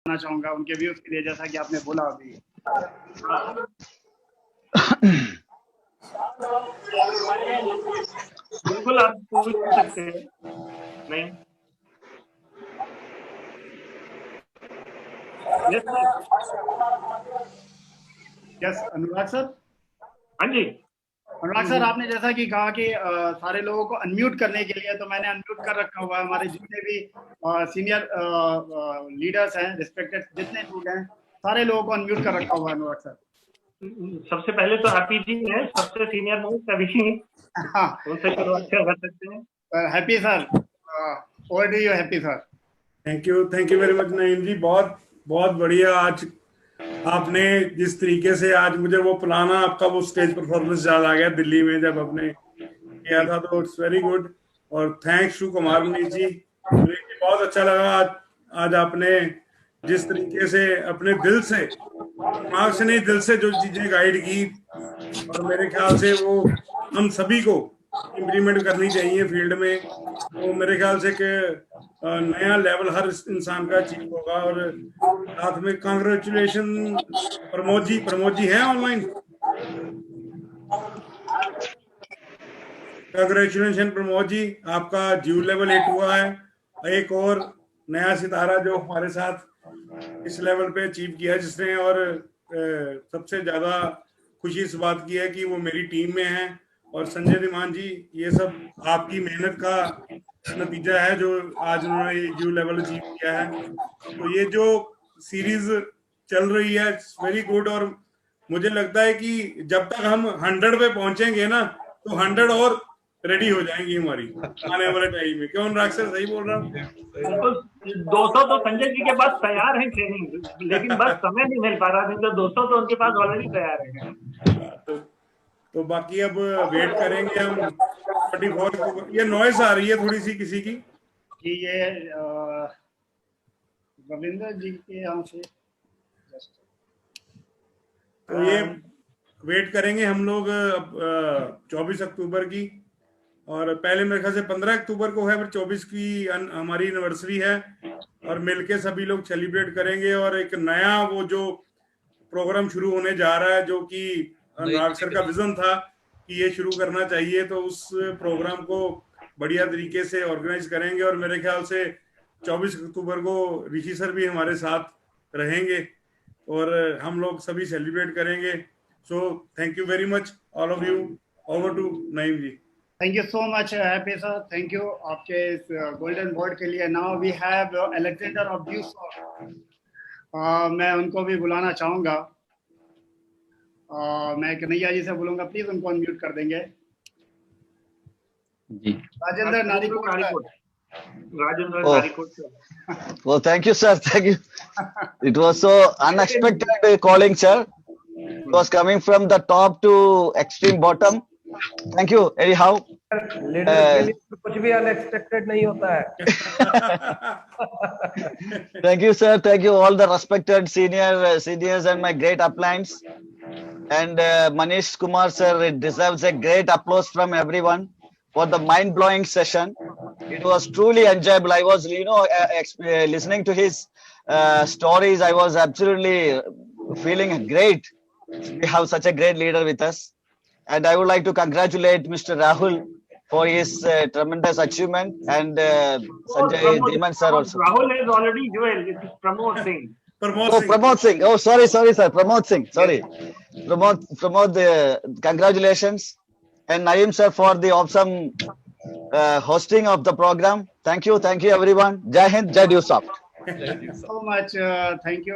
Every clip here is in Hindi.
करना चाहूंगा उनके व्यूज के लिए, जैसा कि आपने बोला अभी। बिल्कुल आप पूछ सकते हैं। नहीं, यस अनुराग सर। हाँ जी। अनुराग सर, आपने जैसा कि कहा कि सारे लोगों को अनम्यूट करने के लिए, तो मैंने अनम्यूट कर रखा हुआ है। हमारे जितने भी सीनियर लीडर्स हैं, रिस्पेक्टेड जितने लोग हैं, सारे लोगों को अनम्यूट कर रखा हुआ है अनुराग सर। सबसे पहले तो हैप्पी जी है, सबसे सीनियर मोस्ट अभी हाँ, उनसे शुरुआत कर सकते हैं। Happy sir, over to you Happy sir. Thank you very much Naeem ji. बहुत बहुत बढ़िया। आज आपने जिस तरीके से आज मुझे वो पुराना आपका वो स्टेज परफॉर्मेंस याद आ गया दिल्ली में जब आपने किया था, तो इट्स वेरी गुड। और थैंक्स टू कुमार मनीष जी। मुझे बहुत अच्छा लगा आज आपने जिस तरीके से अपने दिल से, दिमाग से नहीं दिल से जो चीजें गाइड की, और मेरे ख्याल से वो हम सभी को इम्प्लीमेंट करनी चाहिए फील्ड में। तो मेरे ख्याल से कि नया लेवल हर इंसान का अचीव होगा। और साथ में कांग्रेचुलेशन प्रमोद जी हैं ऑनलाइन? कांग्रेचुलेशन प्रमोद जी, आपका ड्यू लेवल 8 हुआ है। एक और नया सितारा जो हमारे साथ इस लेवल पे अचीव किया जिसने। और सबसे ज्यादा खुशी इस बात की है कि वो मेरी टीम में है। और संजय धीमान जी, ये सब आपकी मेहनत का नतीजा है जो आज उन्होंने ये ड्यू लेवल अचीव किया है। तो ये जो सीरीज चल रही है इट्स वेरी गुड। और मुझे लगता है कि जब तक हम 100 पे पहुंचेंगे ना, तो 100 और रेडी हो जाएंगी हमारी आने वाले टाइम में। क्यों अनुराग सर, सही बोल रहा हूँ? तो 200 तो संजय जी के पास तैयार है ट्रेनिंग, लेकिन बस समय नहीं मिल पा रहा। नहीं तो 200 तो उनके पास ऑलरेडी तैयार है। तो बाकी अब वेट करेंगे हम 44 को। ये नॉइस आ रही है थोड़ी सी किसी की कि ये रविंद्र जी के यहाँ से तो ये वेट करेंगे हम लोग अब 24 अक्टूबर की। और पहले मेरे ख्याल से 15 अक्टूबर को है, फिर 24 की हमारी एनिवर्सरी है। और मिलके सभी लोग सेलिब्रेट करेंगे। और एक नया वो जो प्रोग्राम शुरू होने जा रहा है, जो कि अनुराग सर का विजन था कि ये शुरू करना चाहिए, तो उस प्रोग्राम को बढ़िया तरीके से ऑर्गेनाइज करेंगे। और मेरे ख्याल से 24 अक्टूबर को ऋषि सर भी हमारे साथ रहेंगे और हम लोग सभी सेलिब्रेट करेंगे। So thank you very much all of you. Over to Naeem ji. Thank you so much Happy sir, thank you आपके इस गोल्डन वर्ड के लिए। Now we have Alexander of ड्यूस। मैं उनको भी बुलाना चाहूंगा। मैं कन्हैया जी से बोलूंगा, प्लीज उनको अनम्यूट कर देंगे। जी, Rajendra Narikot sir. Rajendra Oh. Narikot sir. well, thank you, sir. Thank you. It was so unexpected calling, sir. It was coming from the top to extreme bottom. Thank you. Anyhow, leader के लिए कुछ भी अनएक्सपेक्टेड नहीं होता है। thank you, sir. Thank you, all the respected seniors and my great uplines. And Manish Kumar, sir, it deserves a great applause from everyone for the mind-blowing session. It was truly enjoyable. I was, listening to his stories. I was absolutely feeling great. We have such a great leader with us. And I would like to congratulate Mr. Rahul for his tremendous achievement, and Sanjay Dhiman sir also. Rahul has already joined. It is Pramod Singh. Pramod Singh. Oh, sorry, sir. Pramod Singh. Sorry. Pramod, congratulations. And Naeem sir for the awesome hosting of the program. Thank you everyone. Jai Hind, Jai Dewsoft. So much, thank you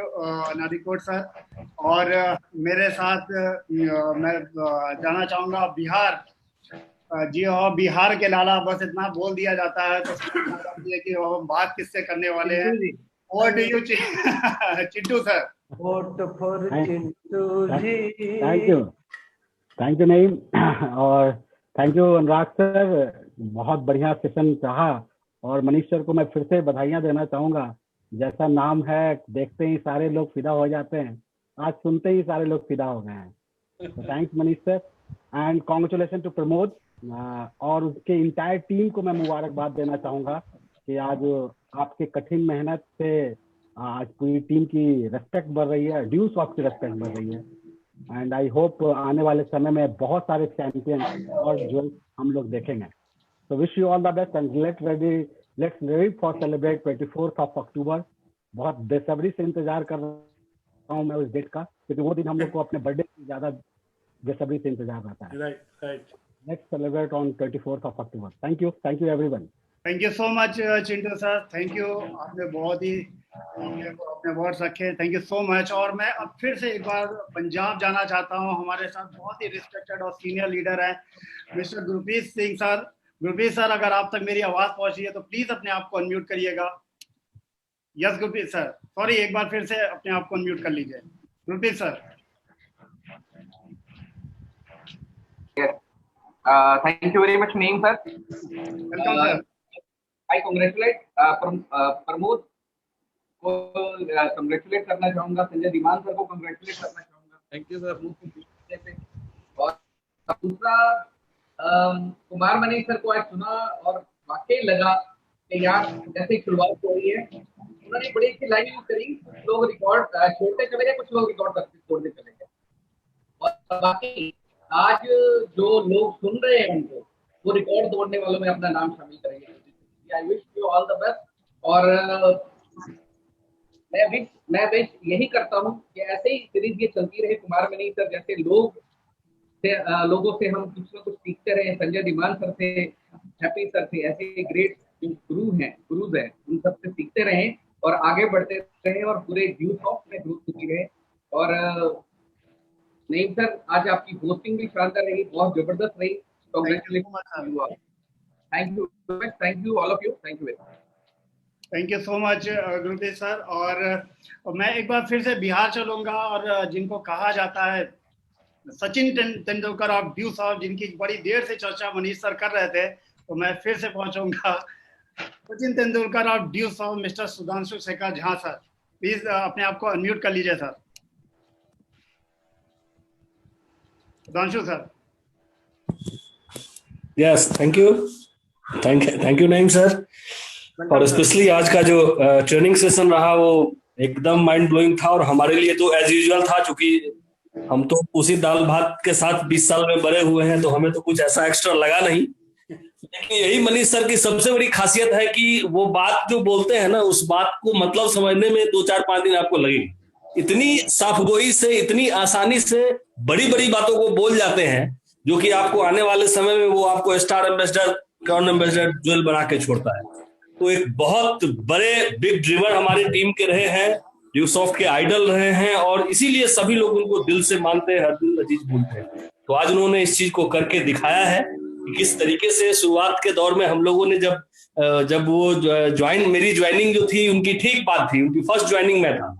Narikot sir. और मेरे साथ मैं जाना चाहूंगा बिहार। जी हाँ, बिहार के लाला, बस इतना बोल दिया जाता है तो है कि हम बात किससे करने वाले हैं। Over to you Chintu sir. Vote for Chintu ji. Thank you Naeem और थैंक यू अनुराग सर। बहुत बढ़िया सेशन रहा। और मनीष सर को मैं फिर से बधाइयां देना चाहूंगा। जैसा नाम है, देखते ही सारे लोग फिदा हो जाते हैं। आज सुनते ही सारे लोग फिदा हो गए हैं। तो thanks Manish sir and congratulation to Pramod. और उसके इंटायर टीम को मैं मुबारकबाद देना चाहूंगा कि आज आपके कठिन मेहनत से आज पूरी टीम की रेस्पेक्ट बढ़ रही है, ड्यू सॉफ्ट की रेस्पेक्ट बढ़ रही है। एंड आई होप आने वाले समय में बहुत सारे चैंपियन और जो हम लोग देखेंगे। So wish you all the best and let's ready for celebrate 24th of October। बहुत बेसब्री से इंतजार कर रहा हूँ मैं उस डेट का, क्योंकि वो दिन हम लोग को अपने बर्थडे से ज्यादा बेसब्री से इंतजार रहता है। Right. Let's celebrate on 24th of October। Thank you everyone। Thank you so much Chintu sir, thank you. आपने बहुत ही अपने वर्ड्स रखे, थैंक यू सो मच। और मैं अब फिर से एक बार पंजाब जाना चाहता हूँ। हमारे साथ बहुत ही रिस्पेक्टेड और सीनियर लीडर है mister Gurpreet Singh sir. Gurpreet sir, अगर आप तक मेरी आवाज पहुंच रही है तो प्लीज अपने आप को अनम्यूट करिएगा। यस गुरप्रीत सर, सॉरी, एक बार फिर से अपने आप को अनम्यूट कर लीजिए Gurpreet sir. Thank you very much, Naeem sir. Welcome sir. I congratulate Pramod को congratulate करना चाहूंगा, संजय धीमान सर को congratulate करना चाहूंगा। Thank you sir. और दूसरा कुमार मनीष सर को आज सुना और वाकई लगा कि यार जैसे शुरुआत हो रही है, उन्होंने बड़ी अच्छी लाइन यूज करी। कुछ लोग रिकॉर्ड छोड़ते चले गए, कुछ लोग रिकॉर्ड करते छोड़ते चले गए, और बाकी आज जो लोग सुन रहे हैं उनको वो रिकॉर्ड तोड़ने वालों में अपना नाम शामिल करेंगे। I wish you all the best. और मैं विश यही करता हूँ कि ऐसे ही सीरीज ये चलती रहे। कुमार मनीष सर जैसे लोगों से हम कुछ ना कुछ सीखते रहे। संजय धीमान सर से, हैप्पी सर से, ऐसे ग्रेट गुरुज हैं, उन सबसे सीखते रहें और आगे बढ़ते रहे और पूरे ड्यू सॉफ्ट में ग्रोथ होती रहे। और नईम सर, आज आपकी होस्टिंग भी शानदार रही, बहुत जबरदस्त रही। Congratulation. Thank you all of you. Thank you very much. Thank you so much Gurpreet sir. और मैं एक बार फिर से बिहार चलूंगा, और जिनको कहा जाता है Sachin Tendulkar of due soft, जिनकी बड़ी देर से चर्चा मनीष सर कर रहे थे, तो मैं फिर से पहुंचूंगा। Sachin Tendulkar of Dewsoft mister Sudhanshu Shekhar Jha sir, please अपने आप को अनम्यूट कर लीजिए sir. Sudhanshu sir. Yes, thank you Naeem sir. और स्पेशली आज का जो ट्रेनिंग सेशन रहा वो एकदम माइंड ब्लोइंग था, और हमारे लिए तो एज यूजुअल था, क्योंकि हम तो उसी दाल भात के साथ 20 साल में बड़े हुए हैं, तो हमें तो कुछ ऐसा एक्स्ट्रा लगा नहीं। लेकिन यही मनीष सर की सबसे बड़ी खासियत है कि वो बात जो बोलते हैं ना, उस बात को मतलब समझने में 2-4-5 दिन आपको लगेगी। इतनी साफगोई से, इतनी आसानी से बड़ी बड़ी बातों को बोल जाते हैं, जो कि आपको आने वाले समय में वो आपको star ambassador, crown ambassador jewel बना के छोड़ता है। तो एक बहुत बड़े बिग ड्रीमर हमारी टीम के रहे हैं, ड्यू सॉफ्ट के आइडल रहे हैं, और इसीलिए सभी लोग उनको दिल से मानते हैं, हर दिल अजीज बोलते हैं। तो आज उन्होंने इस चीज को करके दिखाया है कि किस तरीके से शुरुआत के दौर में हम लोगों ने जब वो मेरी ज्वाइनिंग जो थी उनकी ठीक बात थी, उनकी फर्स्ट ज्वाइनिंग में था,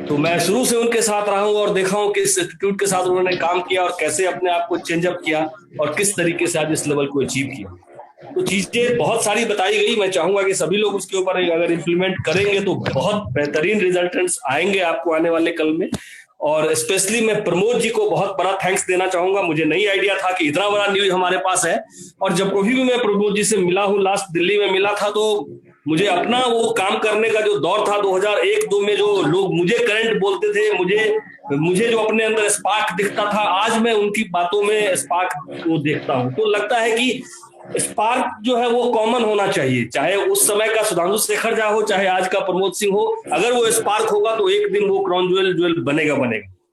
तो मैं शुरू से उनके साथ रहा हूं और देखा हूं किस एटीट्यूड के साथ उन्होंने काम किया और कैसे अपने आप को चेंज अप किया और किस तरीके से आज इस लेवल को अचीव किया। तो चीजें बहुत सारी बताई गई, मैं चाहूंगा कि सभी लोग उसके ऊपर अगर इम्प्लीमेंट करेंगे तो बहुत बेहतरीन रिजल्टेंट्स आएंगे आपको आने वाले कल में। और स्पेशली मैं प्रमोद जी को बहुत बड़ा थैंक्स देना चाहूंगा। मुझे नहीं आइडिया था कि इतना बड़ा न्यूज हमारे पास है, और जब कभी भी मैं प्रमोद जी से मिला हूं, लास्ट दिल्ली में मिला था, तो मुझे अपना वो काम करने का जो दौर था 2001-2 में, जो लोग मुझे करंट बोलते थे, मुझे जो अपने अंदर स्पार्क दिखता था, आज मैं उनकी बातों में स्पार्क को देखता हूं। तो लगता है कि स्पार्क जो है वो कॉमन होना चाहिए, चाहे उस समय का सुधांशु शेखर झा हो, चाहे आज का प्रमोद सिंह हो। अगर वो स्पार्क होगा तो एक दिन वो क्राउन ज्वेल बनेगा।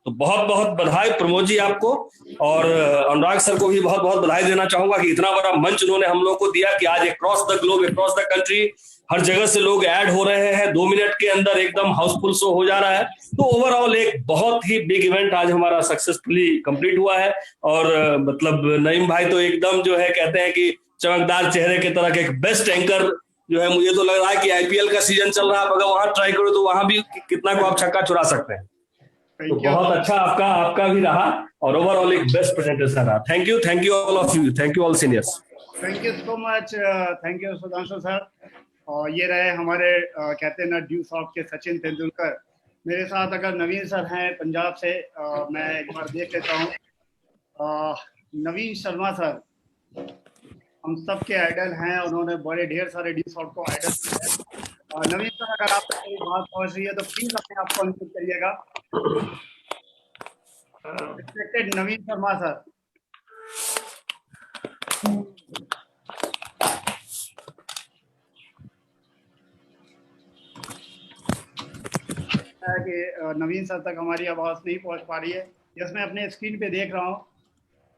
तो बहुत बहुत बधाई प्रमोद जी आपको, और अनुराग सर को भी बहुत बहुत बधाई देना चाहूंगा कि इतना बड़ा मंच उन्होंने हम लोग को दिया कि आज across the globe, across the country, हर जगह से लोग ऐड हो रहे हैं। 2 मिनट के अंदर एकदम हाउसफुल शो हो जा रहा है। तो ओवरऑल एक बहुत ही बिग इवेंट आज हमारा सक्सेसफुली कंप्लीट हुआ है। और मतलब नईम भाई तो एकदम जो है कहते हैं कि चमकदार चेहरे की तरह एक बेस्ट एंकर जो है। मुझे तो लग रहा है कि आईपीएल का सीजन चल रहा है, अगर वहां ट्राई करो तो वहां भी कितना को आप छक्का छुड़ा सकते हैं। तो बहुत अच्छा आपका भी रहा, और ओवरऑल एक बेस्ट प्रेजेंटेशन रहा। Thank you all of you, thank you all seniors. Thank you so much, thank you Sudhanshu sir. और ये रहे हमारे कहते हैं ना ड्यू सॉफ्ट के सचिन तेंदुलकर। मेरे साथ अगर नवीन सर हैं पंजाब से, मैं एक बार देख लेता हूँ। नवीन शर्मा सर हम सबके आइडल हैं, उन्होंने बड़े ढेर सारे ड्यू सॉफ्ट को आइडल किया। नवीन सर, अगर आपको कोई बात पहुंच रही है तो प्लीज अपने आप को अनम्यूट करिएगा। रिस्पेक्टेड नवीन शर्मा सर। है कि नवीन सर तक हमारी आवाज नहीं पहुंच पा रही है। यस, मैं अपने स्क्रीन पे देख रहा हूँ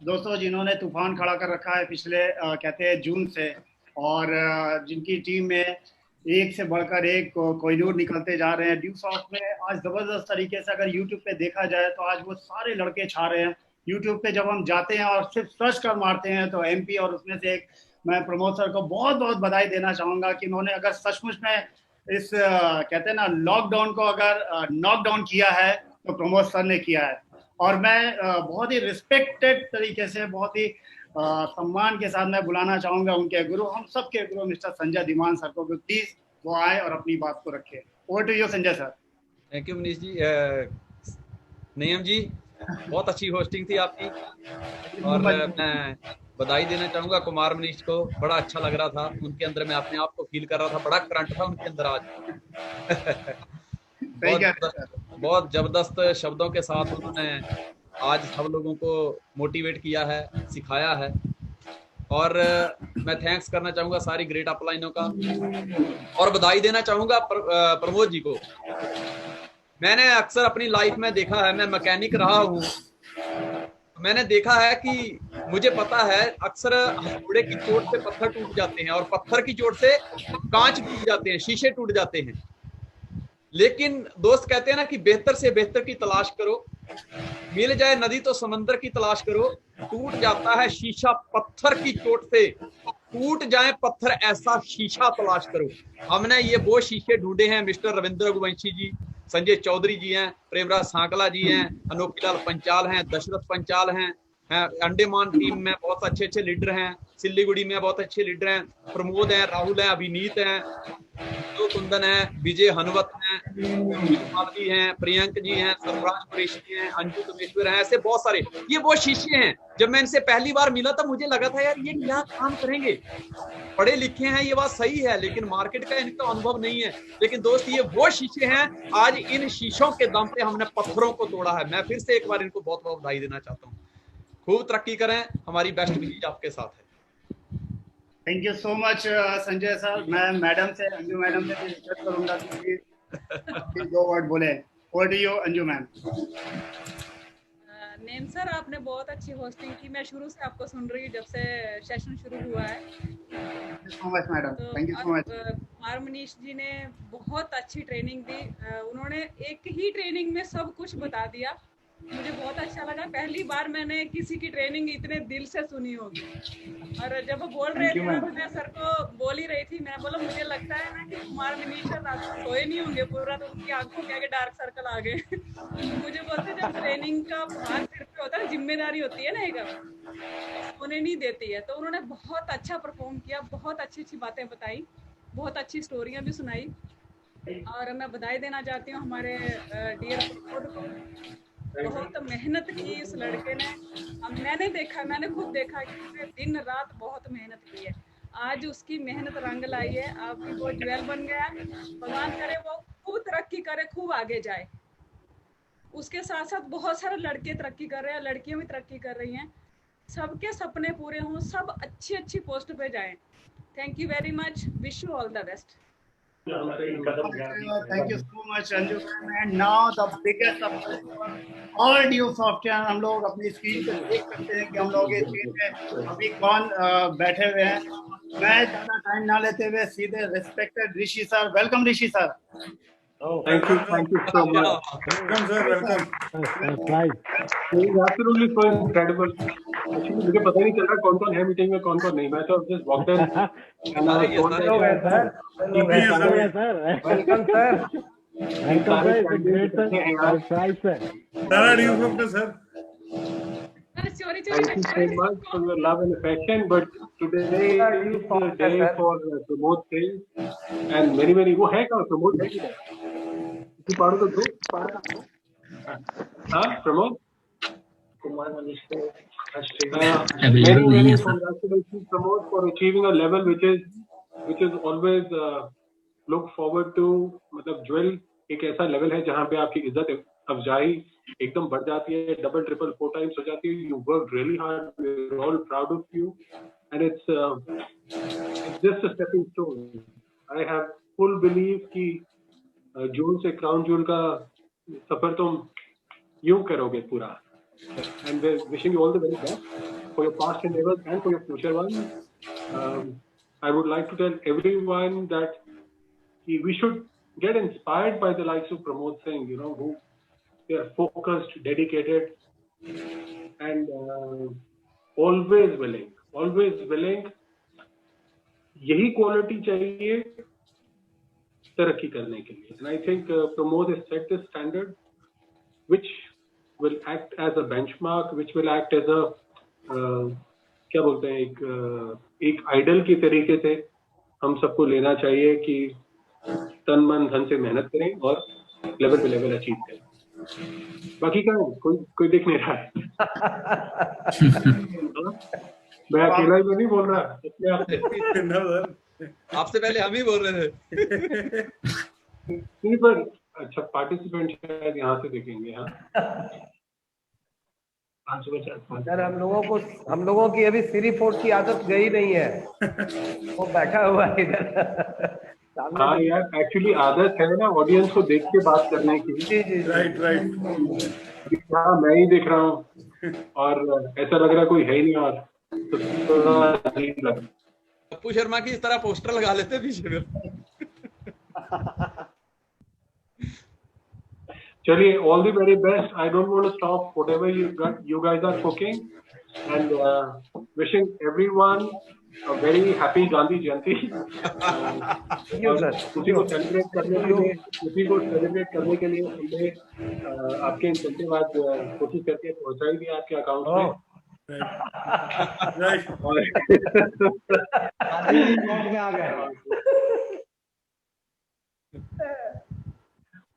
दोस्तों, जिन्होंने तूफान खड़ा कर रखा है पिछले कहते हैं जून से, और जिनकी टीम में एक से बढ़कर एक कोहिनूर निकलते जा रहे हैं। ड्यू सॉफ्ट में आज जबरदस्त तरीके से अगर यूट्यूब पे देखा जाए तो आज वो सारे लड़के छा रहे हैं। यूट्यूब पे जब हम जाते हैं और सिर्फ सर्च कर मारते हैं तो एमपी, और उसमें से एक मैं प्रमोद सर को बहुत बहुत बधाई देना चाहूंगा कि उन्होंने अगर सचमुच में इस कहते हैं ना लॉकडाउन को अगर नॉकडाउन किया है तो प्रमोद सर ने किया है। और मैं बहुत ही रिस्पेक्टेड तरीके से, बहुत ही सम्मान के साथ मैं बुलाना चाहूंगा उनके गुरु, हम सबके गुरु मिस्टर संजय धीमान सर को, प्लीज वो आए और अपनी बात को रखे। Over to you Sanjay sir. Thank you Manish ji. Naeem ji, बहुत अच्छी होस्टिंग थी आपकी, और मैं बधाई देना चाहूंगा कुमार मनीष को। बड़ा अच्छा लग रहा था उनके अंदर, मैं अपने आप को फील कर रहा था, बड़ा करंट था उनके अंदर आज। बहुत जबरदस्त शब्दों के साथ उन्होंने आज सब लोगों को मोटिवेट किया है, सिखाया है, और मैं थैंक्स करना चाहूंगा सारी ग्रेट अपलाइनों का, और बधाई देना चाहूंगा प्रमोद जी को। मैंने अक्सर अपनी लाइफ में देखा है, मैं मैकेनिक रहा हूँ, मैंने देखा है कि मुझे पता है अक्सर हथौड़े की चोट से पत्थर टूट जाते हैं, और पत्थर की चोट से कांच टूट जाते हैं, शीशे टूट जाते हैं। लेकिन दोस्त कहते हैं ना कि बेहतर से बेहतर की तलाश करो, मिल जाए नदी तो समंदर की तलाश करो। टूट जाता है शीशा पत्थर की चोट से, टूट जाए पत्थर ऐसा शीशा तलाश करो। हमने ये वो शीशे ढूंढे हैं। मिस्टर रविंद्र रघुवंशी जी, संजय चौधरी जी हैं, प्रेमराज सांकला जी हैं, अनोखीलाल पंचाल हैं, दशरथ पंचाल हैं, अंडमान टीम में बहुत अच्छे अच्छे लीडर हैं, सिल्लीगुड़ी में बहुत अच्छे लीडर हैं, प्रमोद हैं, राहुल हैं, अभिनीत हैं, तो कुंदन है, विजय हनुवत हैं, मालवी हैं, प्रियंक जी हैं, सरफराज कुरैशी हैं, अंजू कमेश्वर हैं, ऐसे बहुत सारे। ये वो शीशे हैं। जब मैं इनसे पहली बार मिला था मुझे लगा था यार ये क्या काम करेंगे, पढ़े लिखे हैं, ये बात सही है, लेकिन मार्केट का इनका अनुभव नहीं है। लेकिन दोस्त ये वो शीशे हैं, आज इन शीशों के दम पे हमने पत्थरों को तोड़ा है। मैं फिर से एक बार इनको बहुत बहुत बधाई देना चाहता हूँ। खूब तरक्की करें, हमारी बेस्ट विशेष आपके साथ है। Thank you so much Sanjay sir. मैं मैडम से, अंजू मैडम से रिक्वेस्ट करूंगा कि 2 वर्ड बोले। Over to you Anju ma'am. Name sir, आपने बहुत अच्छी होस्टिंग की। मैं शुरू से आपको सुन रही हूँ जब से सेशन शुरू हुआ है। Thank you so much madam, thank you so much. Kumar Manish ji ने बहुत अच्छी ट्रेनिंग दी। उन्होंने एक ही ट्रेनिंग में सब कुछ बता दिया। मुझे बहुत अच्छा लगा। पहली बार मैंने किसी की ट्रेनिंग इतने दिल से सुनी होगी। और जब वो बोल रहे थे तो मैं सर को बोल ही रही थी, मैं बोला मुझे लगता है ना कि कुमार मनीष सर रात को सोए नहीं होंगे पूरा, तो उनकी आंखों के आगे डार्क सर्कल आ गए। मुझे बोलते जब ट्रेनिंग का भार सिर पे होता है, जिम्मेदारी होती है ना एक, सोने नहीं देती है। तो उन्होंने बहुत अच्छा परफॉर्म किया, बहुत अच्छी अच्छी बातें बताई, बहुत अच्छी स्टोरियां भी सुनाई। और मैं बधाई देना चाहती हूँ हमारे डियर को। बहुत मेहनत की इस लड़के ने। मैंने देखा, मैंने खुद देखा कि उसने दिन रात बहुत मेहनत की है। आज उसकी मेहनत रंग लाई है। आपकी वो ज्वेल बन गया। भगवान करे वो खूब तरक्की करे, खूब आगे जाए। उसके साथ साथ बहुत सारे लड़के तरक्की कर रहे हैं, लड़कियां भी तरक्की कर रही हैं। सबके सपने पूरे हों, सब अच्छी अच्छी पोस्ट पे जाएं। Thank you very much, wish you all the best. Thank you so much Anju ma'am. And now the biggest all due software हम लोग अपनी स्क्रीन पे देख सकते हैं कि हम लोग इस स्क्रीन पे अभी कौन बैठे हुए हैं। मैं ज्यादा टाइम ना लेते हुए सीधे respected Rishi sir, welcome Rishi sir. Thank you so much. Welcome sir, welcome. Absolutely so incredible. Actually मुझे पता ही नहीं चल रहा कौन है मीटिंग में, कौन नहीं। मैं तो just walked in and I was told sir welcome sir. Welcome sir, it's great sir, surprise sir. सारा Dewsoft sir. Thank you so much for your love and affection. But today is the day for Pramod Singh and many वो है क्या Pramod है क्या? इसी part of the group? हाँ Pramod? Kumar Manish को many congratulations Pramod for achieving a level which is always look forward to, मतलब ज्वेल एक ऐसा लेवल है जहाँ पे आपकी इज्जत अफजाई एकदम बढ़ जाती है, डबल ट्रिपल 4 times हो जाती है. You worked really hard. We're all proud of you, and it's just a stepping stone. I have full belief कि जून से क्राउन जूल का सफर तुम यूं करोगे पूरा. And we're wishing you all the very best for your past endeavors and for your future ones. I would like to tell everyone that we should get inspired by the likes of Pramod Singh, you know, who they are focused, dedicated, and always willing. यही quality चाहिए तरक्की करने के लिए. And I think Pramod has set this standard, which will act as a benchmark, which will act as a क्या बोलते हैं, एक आइडल की तरीके से हम सबको लेना चाहिए कि तन मन धन से मेहनत करें और लेवल पे लेवल अचीव करें. बाकी क्या है, कोई दिख नहीं रहा है. मैं अकेला ही नहीं बोल रहा, आपसे पहले हम ही बोल रहे थे. नहीं, पर अच्छा पार्टिसिपेंट शायद यहाँ से देखेंगे. हाँ, सर हम लोगों की अभी सीरी फोर्ट की आदत गई नहीं है. वो बैठा हुआ है इधर. हाँ यार, एक्चुअली आदत है ना ऑडियंस को देख के बात करने की. जी. राइट. हाँ, मैं ही देख रहा हूँ और ऐसा लग रहा है कोई है ही नहीं. और तो अजीब लग. पप्पू शर्मा की इस तरह पोस्टर लगा लेते पीछे में. चलिए, all the very best. I don't want to stop whatever you guys are cooking, and wishing everyone a very happy Gandhi Jayanti. उसी को सेलिब्रेट करने के लिए हमने आपके इंसेंटिव आज कोशिश करके पहुंचाई दिया आपके अकाउंट में.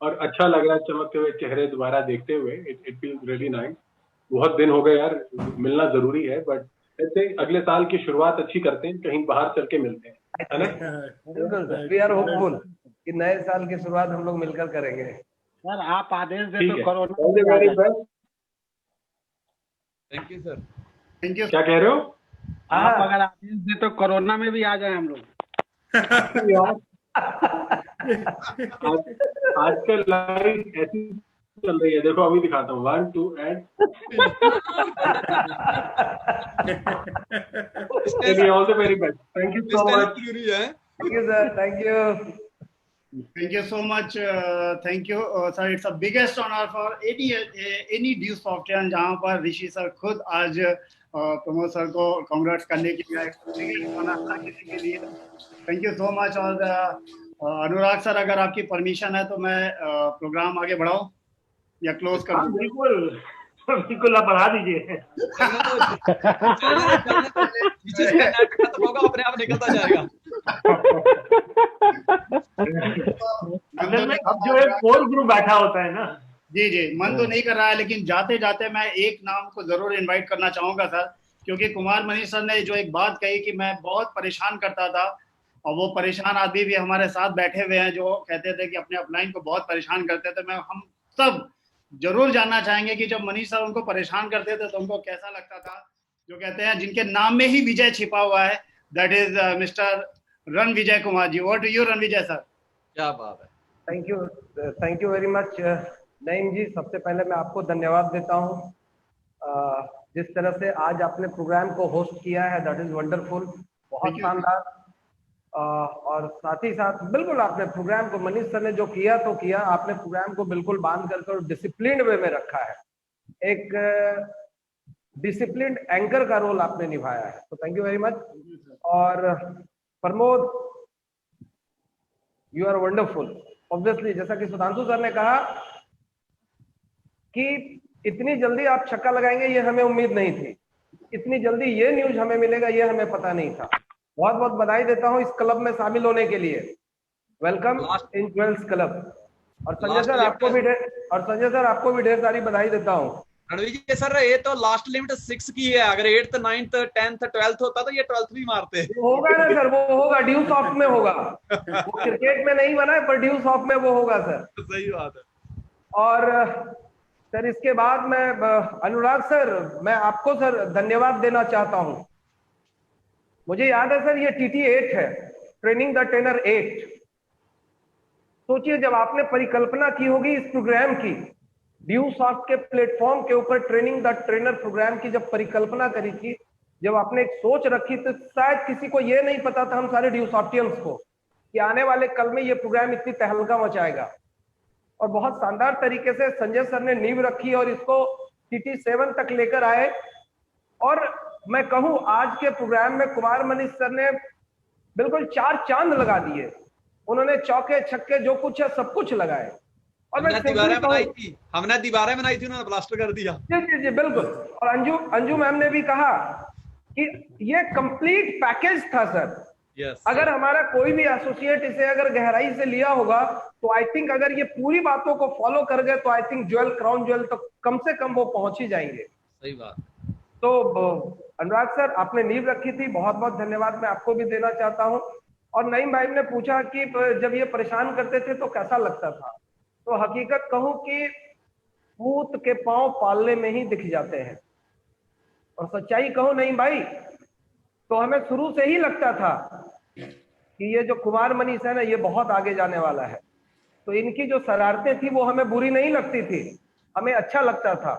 और अच्छा लग रहा है चमकते हुए चेहरे दोबारा देखते हुए. It feels really nice. बहुत दिन हो गए यार, मिलना जरूरी है. बट ऐसे अगले साल की शुरुआत अच्छी करते हैं, कहीं बाहर चल के मिलते हैं, है ना? बिल्कुल, वी आर होपफुल कि नए साल की शुरुआत हम लोग मिलकर करेंगे. सर आप आदेश दे तो corona. All the very best. Thank you sir. Thank you. क्या कह रहे हो? आप अगर आदेश दे तो कोरोना में भी आ जाए हम लोग. यार आजकल लाइफ ऐसी चल रही है. देखो अभी दिखाता हूँ. 1 2 and all the very best. Thank you so much. Thank you sir. Thank you. Thank you so much. Thank you, sir. It's the biggest honor for any Dew Software जहाँ पर ऋषि सर खुद आज प्रमोद सर को कांग्रेट्स करने के लिए. Thank you so much. और अनुराग सर, अगर आपकी परमिशन है तो मैं प्रोग्राम आगे बढ़ाऊं या क्लोज कर दूं? बिल्कुल आप बढ़ा दीजिए. अपने आप निकलता जाएगा. अब जो एक कोर ग्रुप बैठा होता है ना. जी, मन तो नहीं कर रहा है, लेकिन जाते जाते मैं एक नाम को जरूर इनवाइट करना चाहूंगा सर, क्योंकि कुमार मनीष सर ने जो एक बात कही कि मैं बहुत परेशान करता था, और वो परेशान आदमी भी हमारे साथ बैठे हुए हैं जो कहते थे कि अपने अपलाइन को बहुत परेशान करते थे. हम सब जरूर जानना चाहेंगे कि जब मनीष सर उनको परेशान करते थे तो उनको कैसा लगता था. जो कहते हैं जिनके नाम में ही विजय छिपा हुआ है, that is mister Ran Vijay Kumar ji. What do you Ran Vijay sir? क्या बात है. Thank you very much Naeem ji. सबसे पहले मैं आपको धन्यवाद देता हूँ. जिस तरह से आज आपने प्रोग्राम को होस्ट किया है, दैट इज वंडरफुल. बहुत शानदार. और साथ ही साथ बिल्कुल आपने प्रोग्राम को, मनीष सर ने जो किया तो किया, आपने प्रोग्राम को बिल्कुल बांध करके और डिसिप्लिन वे में रखा है. एक डिसिप्लिन एंकर का रोल आपने निभाया है, तो थैंक यू वेरी मच. और Pramod, you are wonderful. Obviously जैसा कि सुधांशु सर ने कहा कि इतनी जल्दी आप छक्का लगाएंगे ये हमें उम्मीद नहीं थी. इतनी जल्दी ये न्यूज हमें मिलेगा ये हमें पता नहीं था. बहुत बहुत बधाई देता हूं इस क्लब में शामिल होने के लिए. Welcome in jewels club. और संजय सर आपको भी ढेर सारी बधाई देता हूं. रणवीर जी सर ये तो लास्ट लिमिट 6 की है, अगर 8th 9th 10th 12th होता तो ये 12th भी मारते। होगा ना सर, वो होगा, ड्यू सॉफ्ट में होगा। वो क्रिकेट में नहीं बना है पर ड्यू सॉफ्ट में वो होगा सर। सही बात है। और सर इसके बाद मैं अनुराग सर, मैं आपको सर धन्यवाद देना चाहता हूं। मुझे याद है सर ये TT8 है, ट्रेनिंग द ट्रेनर 8। सोचिए जब आपने परिकल्पना की होगी इस प्रोग्राम की, ड्यू सॉफ्ट के प्लेटफॉर्म के ऊपर ट्रेनिंग द ट्रेनर प्रोग्राम की जब परिकल्पना करी थी, जब आपने एक सोच रखी, तो शायद किसी को ये नहीं पता था, हम सारे ड्यू सॉफ्टियंस को, कि आने वाले कल में ये प्रोग्राम इतनी तहलका मचाएगा। और बहुत शानदार तरीके से संजय सर ने नींव रखी और इसको TT7 तक लेकर आए। और मैं कहूं आज के प्रोग्राम में कुमार मनीष सर ने बिल्कुल 4 चांद लगा दिए। उन्होंने चौके छक्के जो कुछ है सब कुछ लगाए। और मैं दीवारें बनाई थी, हमने दीवारें बनाई थी, उन्होंने प्लास्टर कर दिया। जी जी जी बिल्कुल। और अंजू मैम ने भी कहा कि ये कंप्लीट पैकेज था सर। Yes, अगर हमारा कोई भी एसोसिएट इसे अगर गहराई से लिया होगा तो आई थिंक अगर ये पूरी बातों को फॉलो कर गए तो I think jewel crown jewel तक कम से कम वो पहुंच ही जाएंगे। सही बात। तो अनुराग सर आपने नींव रखी थी, बहुत बहुत धन्यवाद मैं आपको भी देना चाहता हूं। और नईम भाई ने पूछा कि जब ये परेशान करते थे तो कैसा लगता था, तो हकीकत कहूं कि पूत के पांव पालने में ही दिख जाते हैं। और सच्चाई कहूं नईम भाई, तो हमें शुरू से ही लगता था कि ये जो कुमार मनीष है ना, ये बहुत आगे जाने वाला है। तो इनकी जो शरारतें थी वो हमें बुरी नहीं लगती थी, हमें अच्छा लगता था।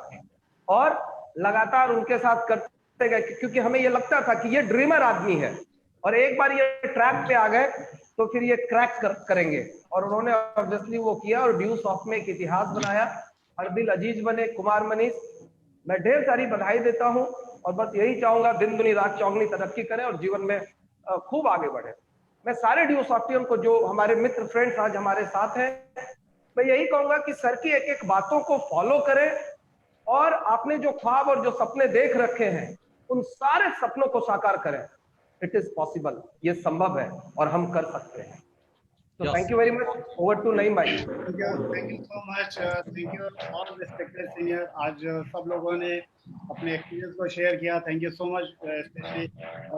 और लगातार उनके साथ करते गए, क्योंकि हमें ये लगता था कि ये ड्रीमर आदमी है, और एक बार ये ट्रैक पे आ गए तो फिर ये क्रैक करेंगे। और उन्होंने ऑब्वियसली वो किया और ड्यू सॉफ्ट में एक इतिहास बनाया। अर्दिल अजीज बने कुमार मनीष। मैं ढेर सारी बधाई देता हूं और बस यही चाहूंगा दिन दुनी रात चौगनी तरक्की करें और जीवन में खूब आगे बढ़े। मैं सारे ड्यू सॉफ्टियन को, जो हमारे मित्र फ्रेंड्स आज हमारे साथ हैं, मैं यही कहूंगा कि सर की एक एक बातों को फॉलो करें और आपने जो ख्वाब और जो सपने देख रखे हैं उन सारे सपनों को साकार करें। इट इज पॉसिबल, ये संभव है और हम कर सकते हैं। तो thank you very much. Over to Naeem भाई। Thank you so much. Thank you all respected senior. आज सब लोगों ने अपने एक्सपीरियंस को शेयर किया। Thank you so much, specially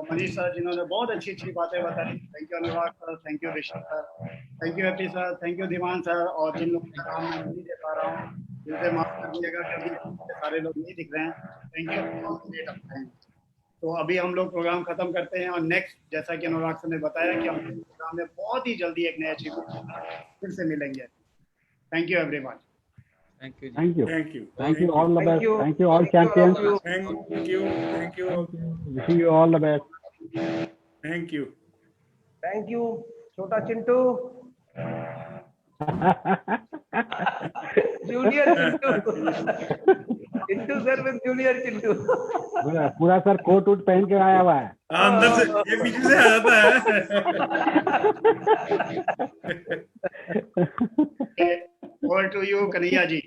Manish sir जिन्होंने बहुत अच्छी अच्छी बातें बताई। Thank you Anurag sir, thank you Rishi sir, thank you Happy sir, thank you Dhiman sir. और जिन लोगों का नाम मैं नहीं दे पा रहा हूँ जिनसे माफ कर दीजिएगा, क्योंकि सारे लोग नहीं दिख रहे हैं। Thank you. तो अभी हम लोग प्रोग्राम खत्म करते हैं और नेक्स्ट, जैसा कि अनुराग सर ने बताया कि हम प्रोग्राम में बहुत ही जल्दी एक नए अचीवमेंट फिर से मिलेंगे। Thank you everyone. Thank you thank you thank you thank you all the best. Thank you all champions. Thank you wishing you all the best. Thank you छोटा Chintu, junior Chintu, Chintu sir with junior Chintu. पूरा सर कोट वोट पहन के आया हुआ है। अंदर से ये पीछे से आ जाता है। Over to you Kanhaiya ji.